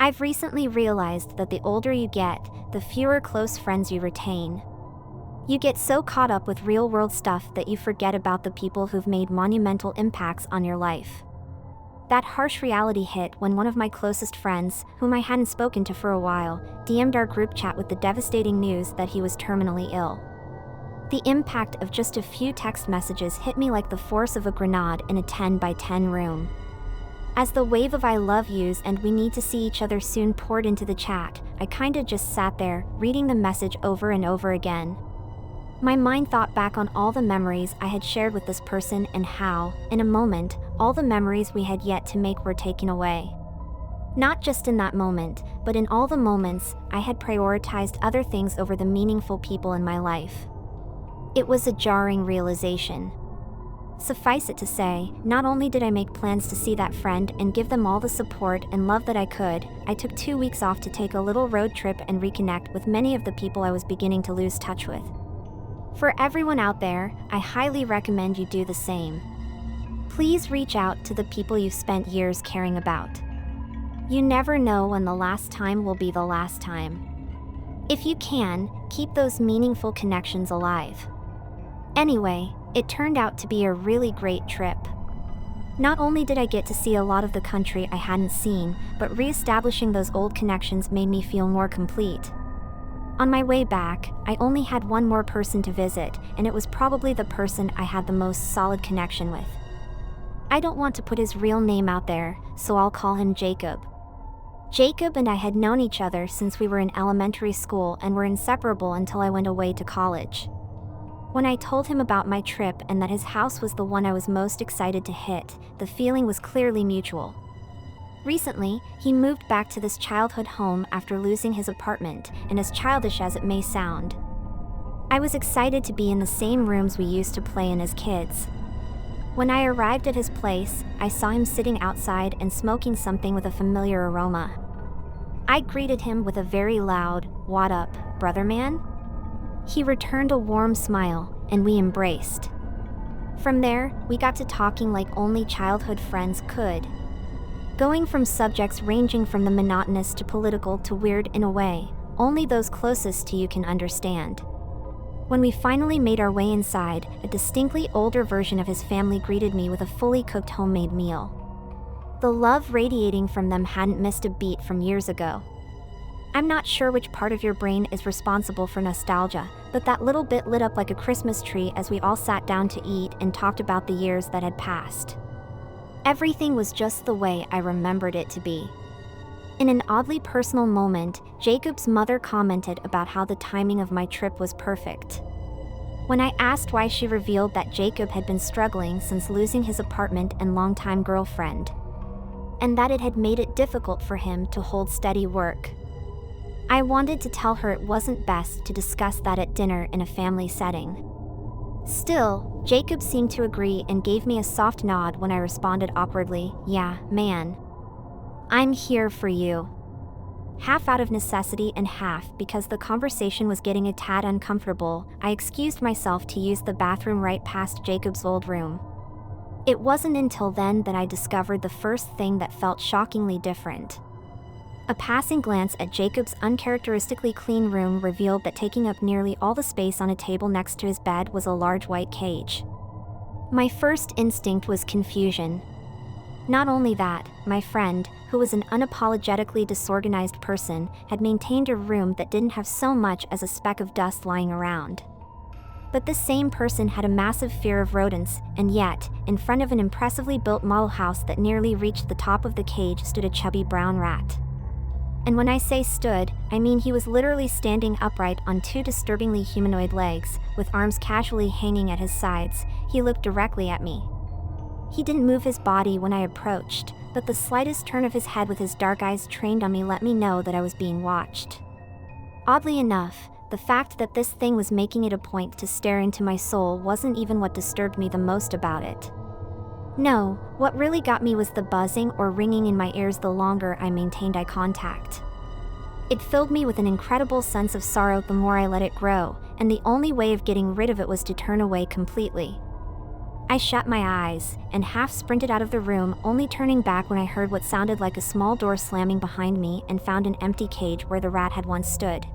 I've recently realized that the older you get, the fewer close friends you retain. You get so caught up with real-world stuff that you forget about the people who've made monumental impacts on your life. That harsh reality hit when one of my closest friends, whom I hadn't spoken to for a while, DM'd our group chat with the devastating news that he was terminally ill. The impact of just a few text messages hit me like the force of a grenade in a 10 by 10 room. As the wave of I love yous and we need to see each other soon poured into the chat, I kinda just sat there, reading the message over and over again. My mind thought back on all the memories I had shared with this person and how, in a moment, all the memories we had yet to make were taken away. Not just in that moment, but in all the moments I had prioritized other things over the meaningful people in my life. It was a jarring realization. Suffice it to say, not only did I make plans to see that friend and give them all the support and love that I could, I took 2 weeks off to take a little road trip and reconnect with many of the people I was beginning to lose touch with. For everyone out there, I highly recommend you do the same. Please reach out to the people you've spent years caring about. You never know when the last time will be the last time. If you can, keep those meaningful connections alive. Anyway, it turned out to be a really great trip. Not only did I get to see a lot of the country I hadn't seen, but re-establishing those old connections made me feel more complete. On my way back, I only had one more person to visit, and it was probably the person I had the most solid connection with. I don't want to put his real name out there, so I'll call him Jacob. Jacob and I had known each other since we were in elementary school and were inseparable until I went away to college. When I told him about my trip and that his house was the one I was most excited to hit, the feeling was clearly mutual. Recently, he moved back to this childhood home after losing his apartment, and as childish as it may sound, I was excited to be in the same rooms we used to play in as kids. When I arrived at his place, I saw him sitting outside and smoking something with a familiar aroma. I greeted him with a very loud, "What up, brother man?" He returned a warm smile, and we embraced. From there, we got to talking like only childhood friends could. Going from subjects ranging from the monotonous to political to weird in a way, only those closest to you can understand. When we finally made our way inside, a distinctly older version of his family greeted me with a fully cooked homemade meal. The love radiating from them hadn't missed a beat from years ago. I'm not sure which part of your brain is responsible for nostalgia, but that little bit lit up like a Christmas tree as we all sat down to eat and talked about the years that had passed. Everything was just the way I remembered it to be. In an oddly personal moment, Jacob's mother commented about how the timing of my trip was perfect. When I asked why, she revealed that Jacob had been struggling since losing his apartment and longtime girlfriend, and that it had made it difficult for him to hold steady work. I wanted to tell her it wasn't best to discuss that at dinner in a family setting. Still, Jacob seemed to agree and gave me a soft nod when I responded awkwardly, "Yeah, man. I'm here for you." Half out of necessity and half because the conversation was getting a tad uncomfortable, I excused myself to use the bathroom right past Jacob's old room. It wasn't until then that I discovered the first thing that felt shockingly different. A passing glance at Jacob's uncharacteristically clean room revealed that taking up nearly all the space on a table next to his bed was a large white cage. My first instinct was confusion. Not only that, my friend, who was an unapologetically disorganized person, had maintained a room that didn't have so much as a speck of dust lying around. But this same person had a massive fear of rodents, and yet, in front of an impressively built model house that nearly reached the top of the cage stood a chubby brown rat. And when I say stood, I mean he was literally standing upright on two disturbingly humanoid legs, with arms casually hanging at his sides. He looked directly at me. He didn't move his body when I approached, but the slightest turn of his head with his dark eyes trained on me let me know that I was being watched. Oddly enough, the fact that this thing was making it a point to stare into my soul wasn't even what disturbed me the most about it. No, what really got me was the buzzing or ringing in my ears the longer I maintained eye contact. It filled me with an incredible sense of sorrow the more I let it grow, and the only way of getting rid of it was to turn away completely. I shut my eyes and half sprinted out of the room, only turning back when I heard what sounded like a small door slamming behind me and found an empty cage where the rat had once stood.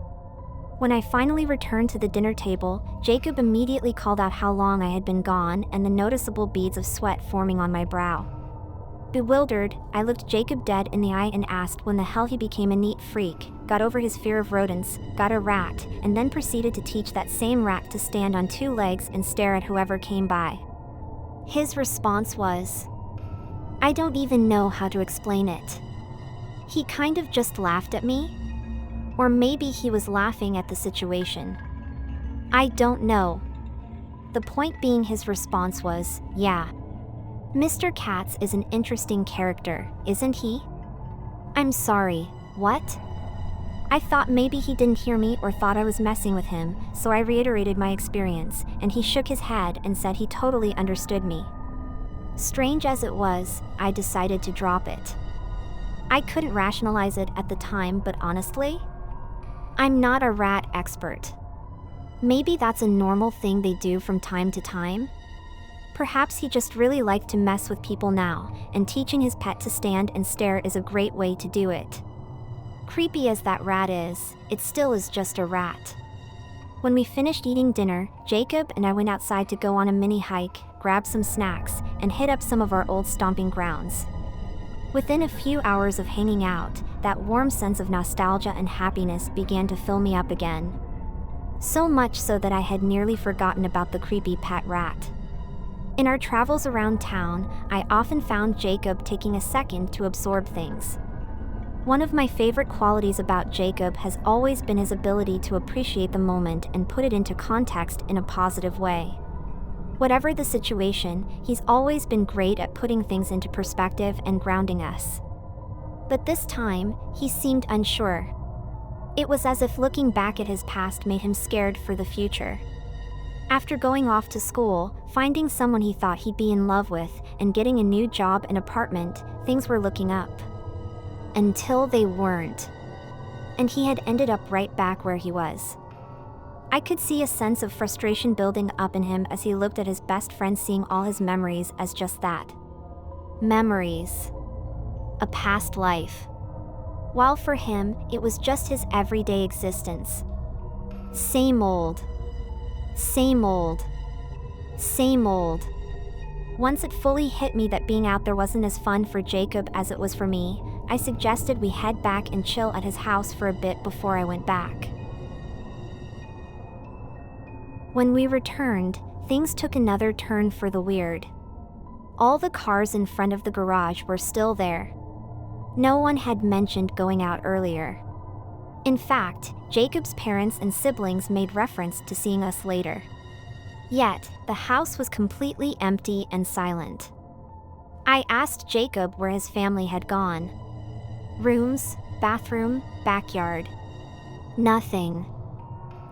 When I finally returned to the dinner table, Jacob immediately called out how long I had been gone and the noticeable beads of sweat forming on my brow. Bewildered, I looked Jacob dead in the eye and asked when the hell he became a neat freak, got over his fear of rodents, got a rat, and then proceeded to teach that same rat to stand on two legs and stare at whoever came by. His response was, "I don't even know how to explain it." He kind of just laughed at me? Or maybe he was laughing at the situation. I don't know. The point being, his response was, "Yeah. Mr. Katz is an interesting character, isn't he?" I'm sorry, what? I thought maybe he didn't hear me or thought I was messing with him, so I reiterated my experience, and he shook his head and said he totally understood me. Strange as it was, I decided to drop it. I couldn't rationalize it at the time, but honestly, I'm not a rat expert. Maybe that's a normal thing they do from time to time? Perhaps he just really liked to mess with people now, and teaching his pet to stand and stare is a great way to do it. Creepy as that rat is, it still is just a rat. When we finished eating dinner, Jacob and I went outside to go on a mini hike, grab some snacks, and hit up some of our old stomping grounds. Within a few hours of hanging out, that warm sense of nostalgia and happiness began to fill me up again. So much so that I had nearly forgotten about the creepy pet rat. In our travels around town, I often found Jacob taking a second to absorb things. One of my favorite qualities about Jacob has always been his ability to appreciate the moment and put it into context in a positive way. Whatever the situation, he's always been great at putting things into perspective and grounding us. But this time, he seemed unsure. It was as if looking back at his past made him scared for the future. After going off to school, finding someone he thought he'd be in love with, and getting a new job and apartment, things were looking up. Until they weren't. And he had ended up right back where he was. I could see a sense of frustration building up in him as he looked at his best friend, seeing all his memories as just that. Memories. A past life. While for him, it was just his everyday existence. Same old. Same old. Same old. Once it fully hit me that being out there wasn't as fun for Jacob as it was for me, I suggested we head back and chill at his house for a bit before I went back. When we returned, things took another turn for the weird. All the cars in front of the garage were still there. No one had mentioned going out earlier. In fact, Jacob's parents and siblings made reference to seeing us later. Yet, the house was completely empty and silent. I asked Jacob where his family had gone. Rooms, bathroom, backyard. Nothing.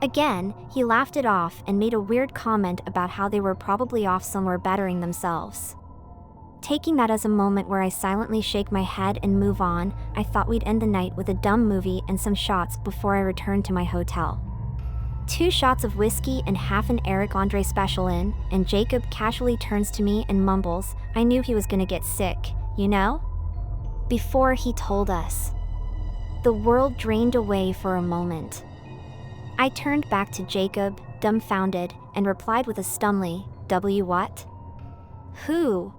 Again, he laughed it off and made a weird comment about how they were probably off somewhere bettering themselves. Taking that as a moment where I silently shake my head and move on, I thought we'd end the night with a dumb movie and some shots before I returned to my hotel. 2 shots of whiskey and half an Eric Andre special in, and Jacob casually turns to me and mumbles, "I knew he was gonna get sick, you know?" Before he told us. The world drained away for a moment. I turned back to Jacob, dumbfounded, and replied with a stumly, "W what?" "Who?"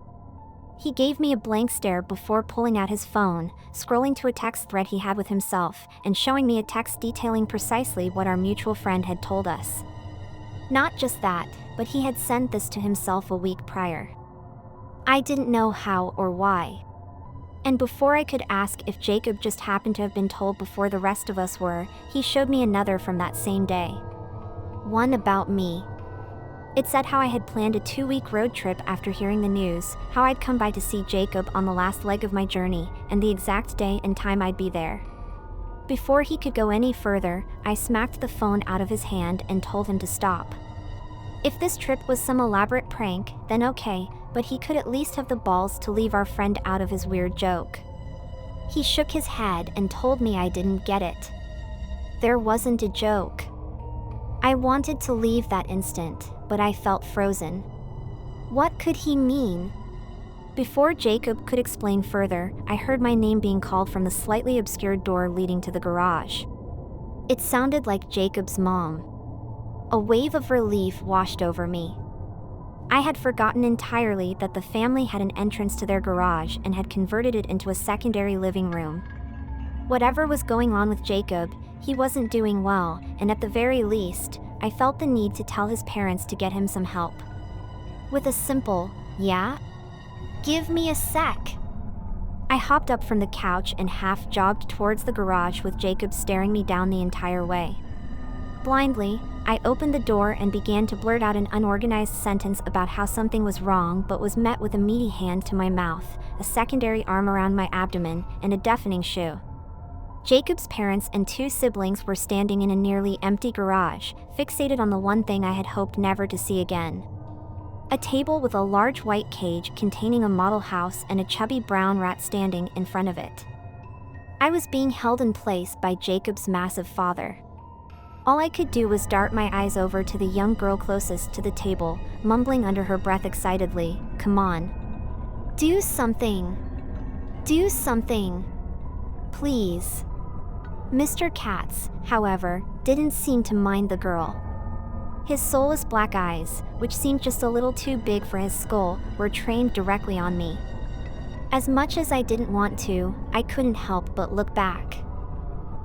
He gave me a blank stare before pulling out his phone, scrolling to a text thread he had with himself, and showing me a text detailing precisely what our mutual friend had told us. Not just that, but he had sent this to himself a week prior. I didn't know how or why. And before I could ask if Jacob just happened to have been told before the rest of us were, he showed me another from that same day. One about me. It said how I had planned a 2-week road trip after hearing the news, how I'd come by to see Jacob on the last leg of my journey, and the exact day and time I'd be there. Before he could go any further, I smacked the phone out of his hand and told him to stop. If this trip was some elaborate prank, then okay, but he could at least have the balls to leave our friend out of his weird joke. He shook his head and told me I didn't get it. There wasn't a joke. I wanted to leave that instant, but I felt frozen. What could he mean? Before Jacob could explain further, I heard my name being called from the slightly obscured door leading to the garage. It sounded like Jacob's mom. A wave of relief washed over me. I had forgotten entirely that the family had an entrance to their garage and had converted it into a secondary living room. Whatever was going on with Jacob, he wasn't doing well, and at the very least, I felt the need to tell his parents to get him some help. With a simple, "Yeah? Give me a sec." I hopped up from the couch and half jogged towards the garage with Jacob staring me down the entire way. Blindly, I opened the door and began to blurt out an unorganized sentence about how something was wrong, but was met with a meaty hand to my mouth, a secondary arm around my abdomen, and a deafening shoo. Jacob's parents and 2 siblings were standing in a nearly empty garage, fixated on the one thing I had hoped never to see again. A table with a large white cage containing a model house and a chubby brown rat standing in front of it. I was being held in place by Jacob's massive father. All I could do was dart my eyes over to the young girl closest to the table, mumbling under her breath excitedly, "Come on. Do something. Do something. Please." Mr. Katz, however, didn't seem to mind the girl. His soulless black eyes, which seemed just a little too big for his skull, were trained directly on me. As much as I didn't want to, I couldn't help but look back.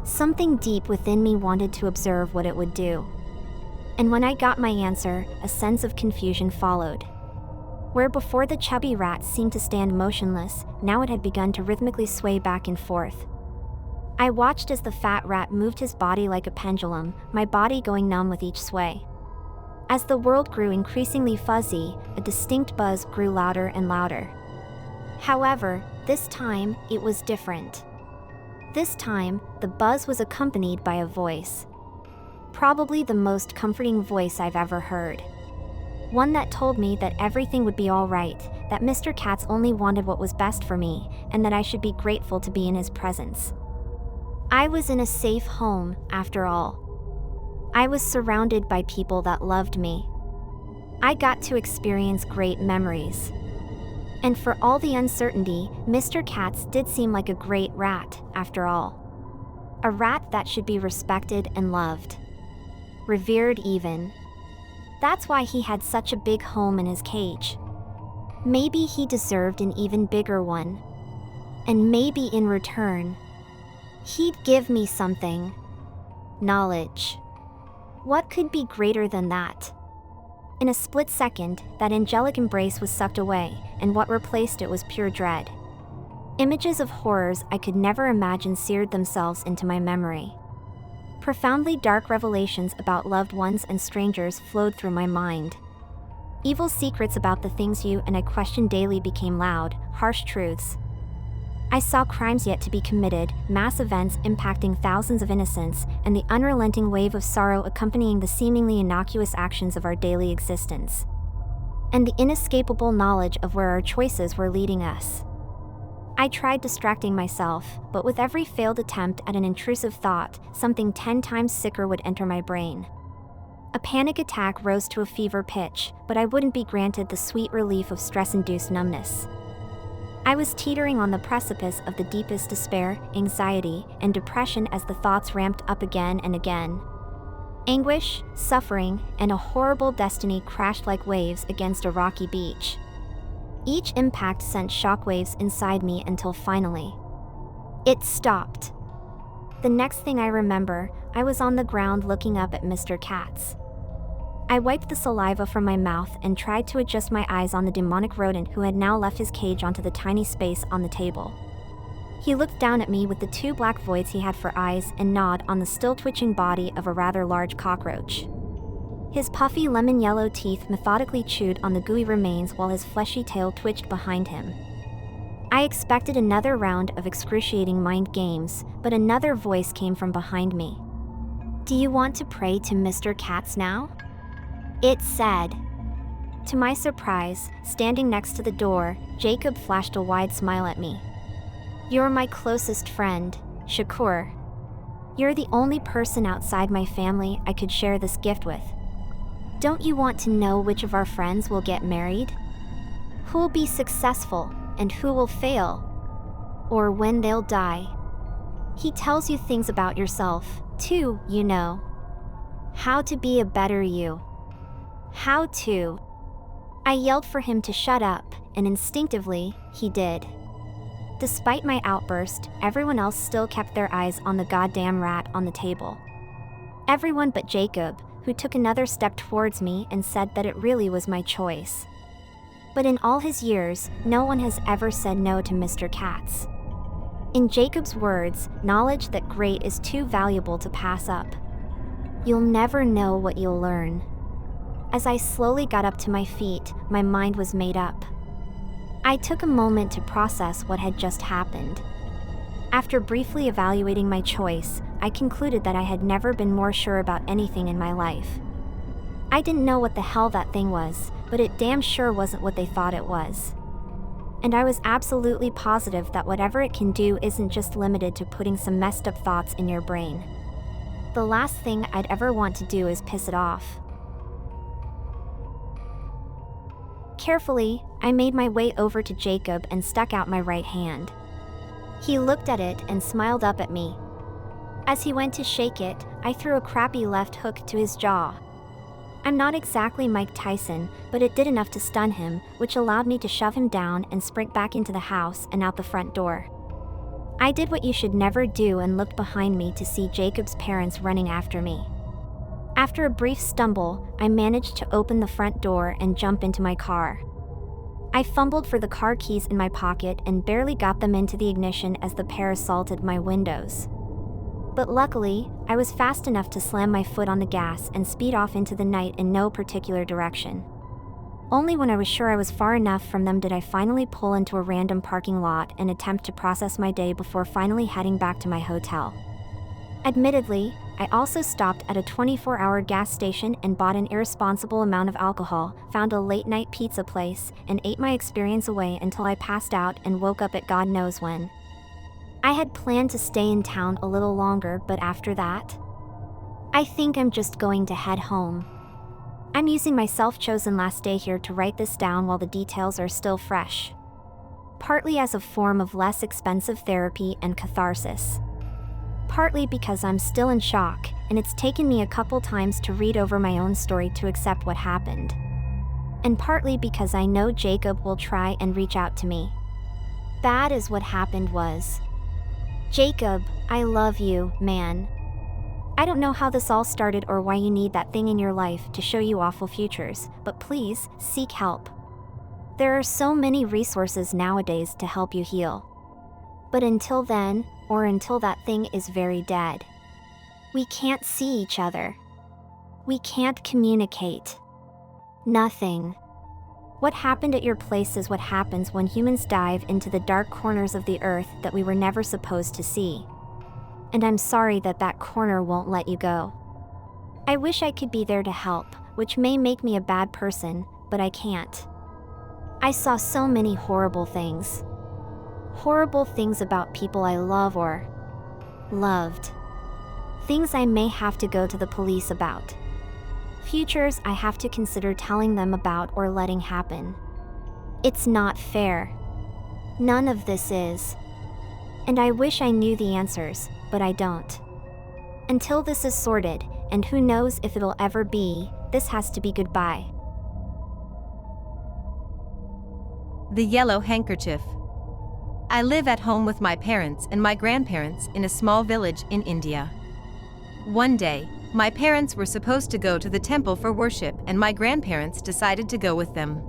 Something deep within me wanted to observe what it would do. And when I got my answer, a sense of confusion followed. Where before the chubby rat seemed to stand motionless, now it had begun to rhythmically sway back and forth. I watched as the fat rat moved his body like a pendulum, my body going numb with each sway. As the world grew increasingly fuzzy, a distinct buzz grew louder and louder. However, this time, it was different. This time, the buzz was accompanied by a voice. Probably the most comforting voice I've ever heard. One that told me that everything would be all right, that Mr. Katz only wanted what was best for me, and that I should be grateful to be in his presence. I was in a safe home, after all. I was surrounded by people that loved me. I got to experience great memories. And for all the uncertainty, Mr. Katz did seem like a great rat, after all. A rat that should be respected and loved. Revered even. That's why he had such a big home in his cage. Maybe he deserved an even bigger one. And maybe in return, he'd give me something. Knowledge. What could be greater than that? In a split second, that angelic embrace was sucked away, and what replaced it was pure dread. Images of horrors I could never imagine seared themselves into my memory. Profoundly dark revelations about loved ones and strangers flowed through my mind. Evil secrets about the things you and I questioned daily became loud, harsh truths. I saw crimes yet to be committed, mass events impacting thousands of innocents, and the unrelenting wave of sorrow accompanying the seemingly innocuous actions of our daily existence. And the inescapable knowledge of where our choices were leading us. I tried distracting myself, but with every failed attempt at an intrusive thought, something 10 times sicker would enter my brain. A panic attack rose to a fever pitch, but I wouldn't be granted the sweet relief of stress-induced numbness. I was teetering on the precipice of the deepest despair, anxiety, and depression as the thoughts ramped up again and again. Anguish, suffering, and a horrible destiny crashed like waves against a rocky beach. Each impact sent shockwaves inside me until finally, it stopped. The next thing I remember, I was on the ground looking up at Mr. Katz. I wiped the saliva from my mouth and tried to adjust my eyes on the demonic rodent who had now left his cage onto the tiny space on the table. He looked down at me with the 2 black voids he had for eyes and gnawed on the still twitching body of a rather large cockroach. His puffy lemon-yellow teeth methodically chewed on the gooey remains while his fleshy tail twitched behind him. I expected another round of excruciating mind games, but another voice came from behind me. "Do you want to pray to Mr. Katz now?" It said. To my surprise, standing next to the door, Jacob flashed a wide smile at me. "You're my closest friend, Shakur. You're the only person outside my family I could share this gift with. Don't you want to know which of our friends will get married?" who will be successful and who will fail, or when they'll die. He tells you things about yourself, too, you know. How to be a better you. How to. I yelled for him to shut up, and instinctively, he did. Despite my outburst, everyone else still kept their eyes on the goddamn rat on the table. Everyone but Jacob, who took another step towards me and said that it really was my choice. But in all his years, no one has ever said no to Mr. Katz. In Jacob's words, knowledge that great is too valuable to pass up. You'll never know what you'll learn. As I slowly got up to my feet, my mind was made up. I took a moment to process what had just happened. After briefly evaluating my choice, I concluded that I had never been more sure about anything in my life. I didn't know what the hell that thing was, but it damn sure wasn't what they thought it was. And I was absolutely positive that whatever it can do isn't just limited to putting some messed up thoughts in your brain. The last thing I'd ever want to do is piss it off. Carefully, I made my way over to Jacob and stuck out my right hand. He looked at it and smiled up at me. As he went to shake it, I threw a crappy left hook to his jaw. I'm not exactly Mike Tyson, but it did enough to stun him, which allowed me to shove him down and sprint back into the house and out the front door. I did what you should never do and looked behind me to see Jacob's parents running after me. After a brief stumble, I managed to open the front door and jump into my car. I fumbled for the car keys in my pocket and barely got them into the ignition as the pair assaulted my windows. But luckily, I was fast enough to slam my foot on the gas and speed off into the night in no particular direction. Only when I was sure I was far enough from them did I finally pull into a random parking lot and attempt to process my day before finally heading back to my hotel. Admittedly, I also stopped at a 24-hour gas station and bought an irresponsible amount of alcohol, found a late-night pizza place, and ate my experience away until I passed out and woke up at God knows when. I had planned to stay in town a little longer, but after that, I think I'm just going to head home. I'm using my self-chosen last day here to write this down while the details are still fresh. Partly as a form of less expensive therapy and catharsis. Partly because I'm still in shock, and it's taken me a couple times to read over my own story to accept what happened. And partly because I know Jacob will try and reach out to me. Bad as what happened was. Jacob, I love you, man. I don't know how this all started or why you need that thing in your life to show you awful futures, but please, seek help. There are so many resources nowadays to help you heal. But until then, or until that thing is very dead, we can't see each other. We can't communicate. Nothing. What happened at your place is what happens when humans dive into the dark corners of the earth that we were never supposed to see. And I'm sorry that that corner won't let you go. I wish I could be there to help, which may make me a bad person, but I can't. I saw so many horrible things. Horrible things about people I love or loved. Things I may have to go to the police about. Futures I have to consider telling them about or letting happen. It's not fair. None of this is. And I wish I knew the answers, but I don't. Until this is sorted, and who knows if it'll ever be, this has to be goodbye. The Yellow Handkerchief. I live at home with my parents and my grandparents in a small village in India. One day, my parents were supposed to go to the temple for worship and my grandparents decided to go with them.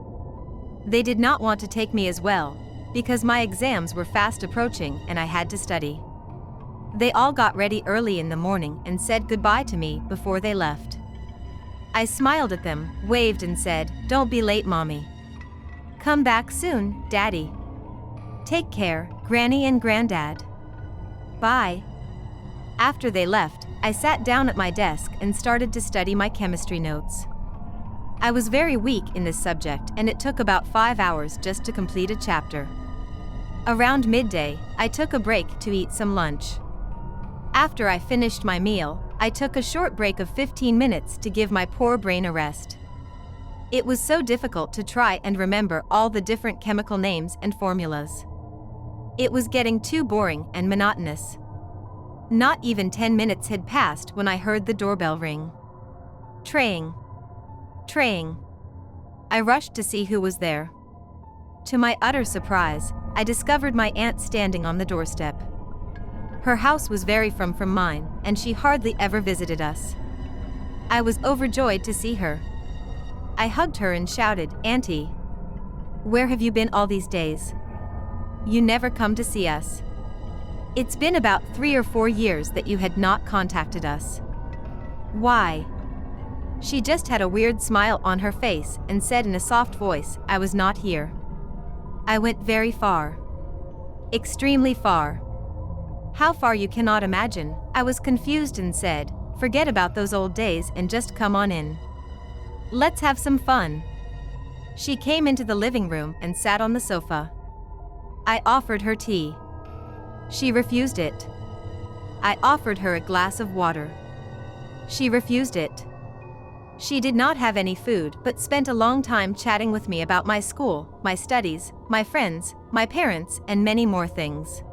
They did not want to take me as well, because my exams were fast approaching and I had to study. They all got ready early in the morning and said goodbye to me before they left. I smiled at them, waved and said, "Don't be late, Mommy. Come back soon, Daddy. Take care, Granny and Granddad. Bye." After they left, I sat down at my desk and started to study my chemistry notes. I was very weak in this subject and it took about 5 hours just to complete a chapter. Around midday, I took a break to eat some lunch. After I finished my meal, I took a short break of 15 minutes to give my poor brain a rest. It was so difficult to try and remember all the different chemical names and formulas. It was getting too boring and monotonous. Not even 10 minutes had passed when I heard the doorbell ring. Traying. Traying. I rushed to see who was there. To my utter surprise, I discovered my aunt standing on the doorstep. Her house was very from mine, and she hardly ever visited us. I was overjoyed to see her. I hugged her and shouted, "Auntie, where have you been all these days? You never come to see us. It's been about 3 or 4 years that you had not contacted us. Why?" She just had a weird smile on her face and said in a soft voice, "I was not here. I went very far. Extremely far." How far you cannot imagine. I was confused and said, "Forget about those old days and just come on in. Let's have some fun." She came into the living room and sat on the sofa. I offered her tea. She refused it. I offered her a glass of water. She refused it. She did not have any food but spent a long time chatting with me about my school, my studies, my friends, my parents, and many more things.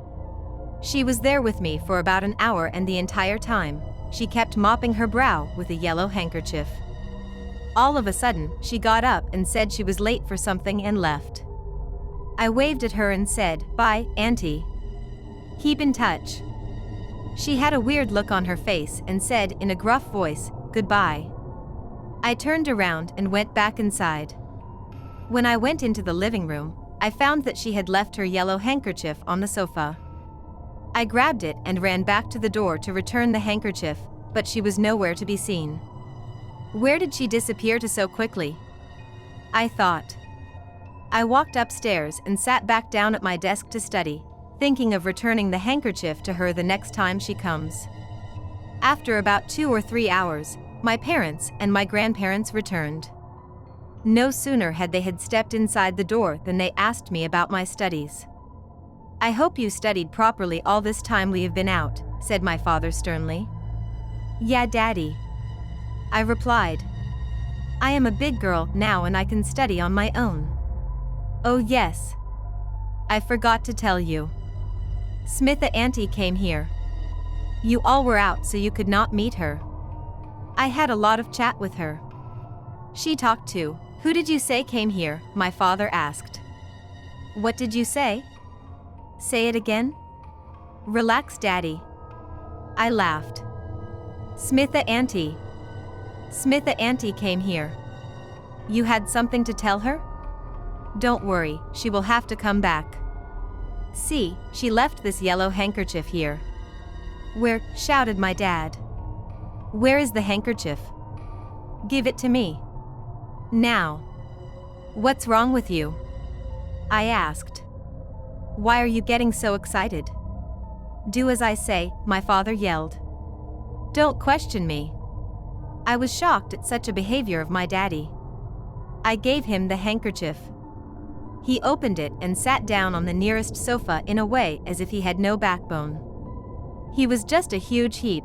She was there with me for about an hour, and the entire time, she kept mopping her brow with a yellow handkerchief. All of a sudden, she got up and said she was late for something and left. I waved at her and said, "Bye, Auntie. Keep in touch." She had a weird look on her face and said in a gruff voice, "Goodbye." I turned around and went back inside. When I went into the living room, I found that she had left her yellow handkerchief on the sofa. I grabbed it and ran back to the door to return the handkerchief, but she was nowhere to be seen. Where did she disappear to so quickly? I thought. I walked upstairs and sat back down at my desk to study, thinking of returning the handkerchief to her the next time she comes. After about 2 or 3 hours, my parents and my grandparents returned. No sooner had they stepped inside the door than they asked me about my studies. "I hope you studied properly all this time we have been out," said my father sternly. "Yeah, Daddy," I replied. "I am a big girl now and I can study on my own." "Oh yes. I forgot to tell you. Smitha Auntie came here. You all were out so you could not meet her. I had a lot of chat with her. She talked to, who did you say came here?" my father asked. "What did you say? Say it again." "Relax, Daddy." I laughed. "Smitha Auntie. Smitha Auntie came here. You had something to tell her? Don't worry, she will have to come back. See, she left this yellow handkerchief here." "Where?" shouted my dad. "Where is the handkerchief? Give it to me. Now." "What's wrong with you?" I asked. "Why are you getting so excited?" "Do as I say," my father yelled. "Don't question me." I was shocked at such a behavior of my daddy. I gave him the handkerchief. He opened it and sat down on the nearest sofa in a way as if he had no backbone. He was just a huge heap.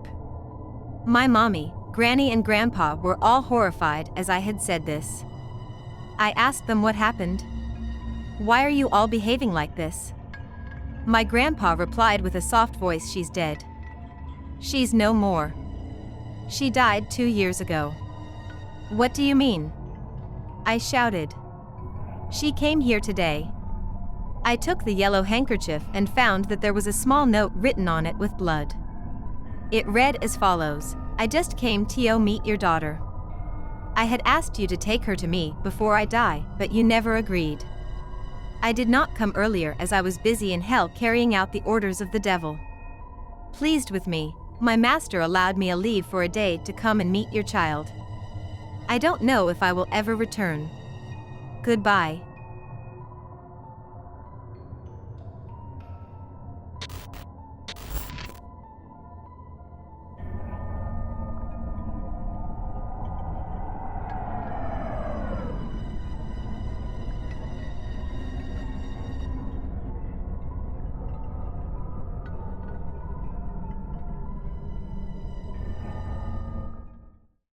My mommy, Granny and Grandpa were all horrified as I had said this. I asked them what happened. "Why are you all behaving like this?" My grandpa replied with a soft voice, "She's dead. She's no more. She died 2 years ago." "What do you mean?" I shouted. "She came here today." I took the yellow handkerchief and found that there was a small note written on it with blood. It read as follows: "I just came to meet your daughter. I had asked you to take her to me before I die, but you never agreed. I did not come earlier as I was busy in hell carrying out the orders of the devil. Pleased with me, my master allowed me a leave for a day to come and meet your child. I don't know if I will ever return. Goodbye."